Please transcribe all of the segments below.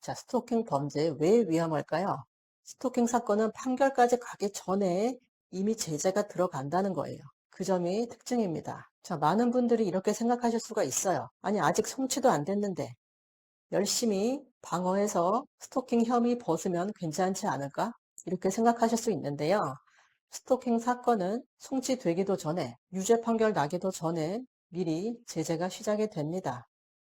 자, 스토킹 범죄 왜 위험할까요? 스토킹 사건은 판결까지 가기 전에 이미 제재가 들어간다는 거예요. 그 점이 특징입니다. 자, 많은 분들이 이렇게 생각하실 수가 있어요. 아니, 아직 송치도 안 됐는데 열심히 방어해서 스토킹 혐의 벗으면 괜찮지 않을까? 이렇게 생각하실 수 있는데요. 스토킹 사건은 송치되기도 전에, 유죄 판결 나기도 전에 미리 제재가 시작이 됩니다.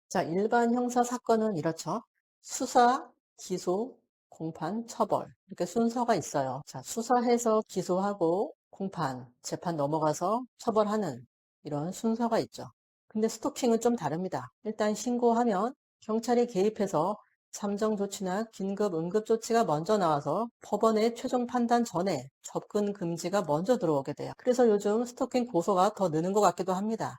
자, 일반 형사 사건은 이렇죠. 수사, 기소, 공판, 처벌. 이렇게 순서가 있어요. 자, 수사해서 기소하고 공판, 재판 넘어가서 처벌하는 이런 순서가 있죠. 근데 스토킹은 좀 다릅니다. 일단 신고하면 경찰이 개입해서 잠정 조치나 긴급 응급 조치가 먼저 나와서 법원의 최종 판단 전에 접근 금지가 먼저 들어오게 돼요. 그래서 요즘 스토킹 고소가 더 느는 것 같기도 합니다.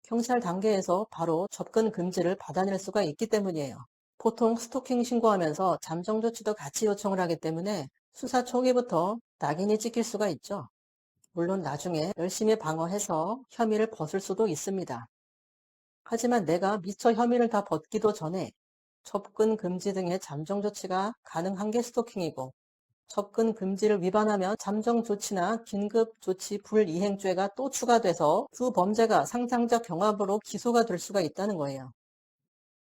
경찰 단계에서 바로 접근 금지를 받아낼 수가 있기 때문이에요. 보통 스토킹 신고하면서 잠정 조치도 같이 요청을 하기 때문에 수사 초기부터 낙인이 찍힐 수가 있죠. 물론 나중에 열심히 방어해서 혐의를 벗을 수도 있습니다. 하지만 내가 미처 혐의를 다 벗기도 전에 접근 금지 등의 잠정 조치가 가능한 게 스토킹이고, 접근 금지를 위반하면 잠정 조치나 긴급 조치 불이행죄가 또 추가돼서 그 범죄가 상상적 경합으로 기소가 될 수가 있다는 거예요.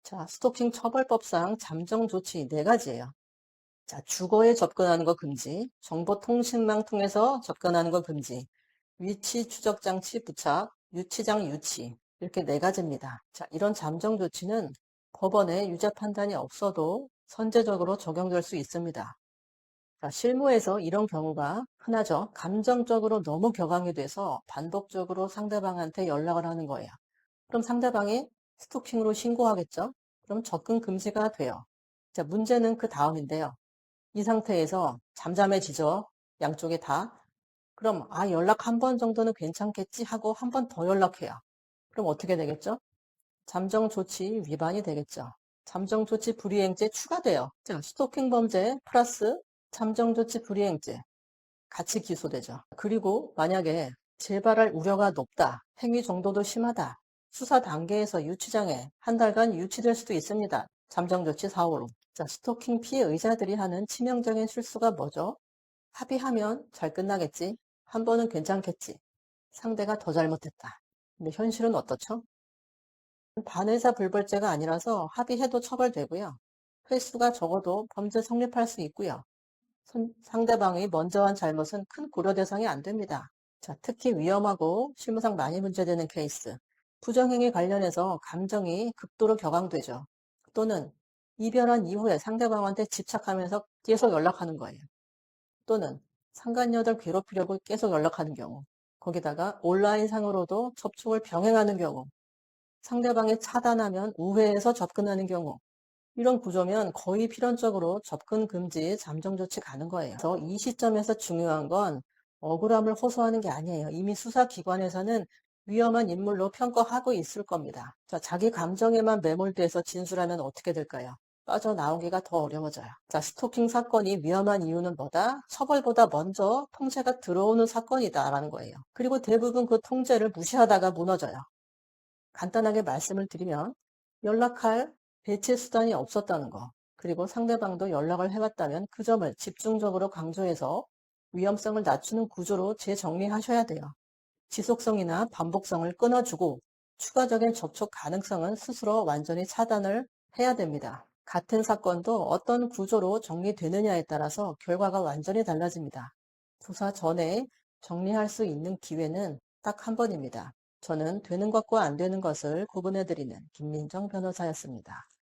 자, 스토킹 처벌법상 잠정 조치 4가지예요. 자, 주거에 접근하는 거 금지, 정보통신망 통해서 접근하는 거 금지, 위치 추적 장치 부착, 유치장 유치, 이렇게 4가지입니다. 자, 이런 잠정 조치는 법원의 유죄 판단이 없어도 선제적으로 적용될 수 있습니다. 자, 실무에서 이런 경우가 흔하죠. 감정적으로 너무 격앙이 돼서 반복적으로 상대방한테 연락을 하는 거예요. 그럼 상대방이 스토킹으로 신고하겠죠? 그럼 접근 금지가 돼요. 자, 문제는 그 다음인데요. 이 상태에서 잠잠해지죠. 양쪽이 다. 그럼 연락 한 번 정도는 괜찮겠지 하고 한 번 더 연락해요. 그럼 어떻게 되겠죠? 잠정 조치 위반이 되겠죠. 잠정 조치 불이행죄 추가돼요. 자, 스토킹 범죄 플러스 잠정 조치 불이행죄 같이 기소되죠. 그리고 만약에 재발할 우려가 높다, 행위 정도도 심하다, 수사 단계에서 유치장에 한 달간 유치될 수도 있습니다. 잠정 조치 사후로. 자, 스토킹 피해 의사들이 하는 치명적인 실수가 뭐죠? 합의하면 잘 끝나겠지. 한 번은 괜찮겠지. 상대가 더 잘못했다. 근데 현실은 어떻죠? 반의사 불벌죄가 아니라서 합의해도 처벌되고요. 횟수가 적어도 범죄 성립할 수 있고요. 상대방이 먼저 한 잘못은 큰 고려 대상이 안 됩니다. 자, 특히 위험하고 실무상 많이 문제되는 케이스. 부정행위 관련해서 감정이 극도로 격앙되죠. 또는 이별한 이후에 상대방한테 집착하면서 계속 연락하는 거예요. 또는 상간녀들 괴롭히려고 계속 연락하는 경우. 거기다가 온라인상으로도 접촉을 병행하는 경우. 상대방이 차단하면 우회해서 접근하는 경우. 이런 구조면 거의 필연적으로 접근 금지 잠정 조치 가는 거예요. 그래서 이 시점에서 중요한 건 억울함을 호소하는 게 아니에요. 이미 수사기관에서는 위험한 인물로 평가하고 있을 겁니다. 자, 자기 감정에만 매몰돼서 진술하면 어떻게 될까요? 빠져나오기가 더 어려워져요. 자, 스토킹 사건이 위험한 이유는 뭐다? 처벌보다 먼저 통제가 들어오는 사건이다라는 거예요. 그리고 대부분 그 통제를 무시하다가 무너져요. 간단하게 말씀을 드리면 연락할 대체 수단이 없었다는 거, 그리고 상대방도 연락을 해왔다면 그 점을 집중적으로 강조해서 위험성을 낮추는 구조로 재정리하셔야 돼요. 지속성이나 반복성을 끊어주고 추가적인 접촉 가능성은 스스로 완전히 차단을 해야 됩니다. 같은 사건도 어떤 구조로 정리되느냐에 따라서 결과가 완전히 달라집니다. 수사 전에 정리할 수 있는 기회는 딱 한 번입니다. 저는 되는 것과 안 되는 것을 구분해드리는 김민정 변호사였습니다.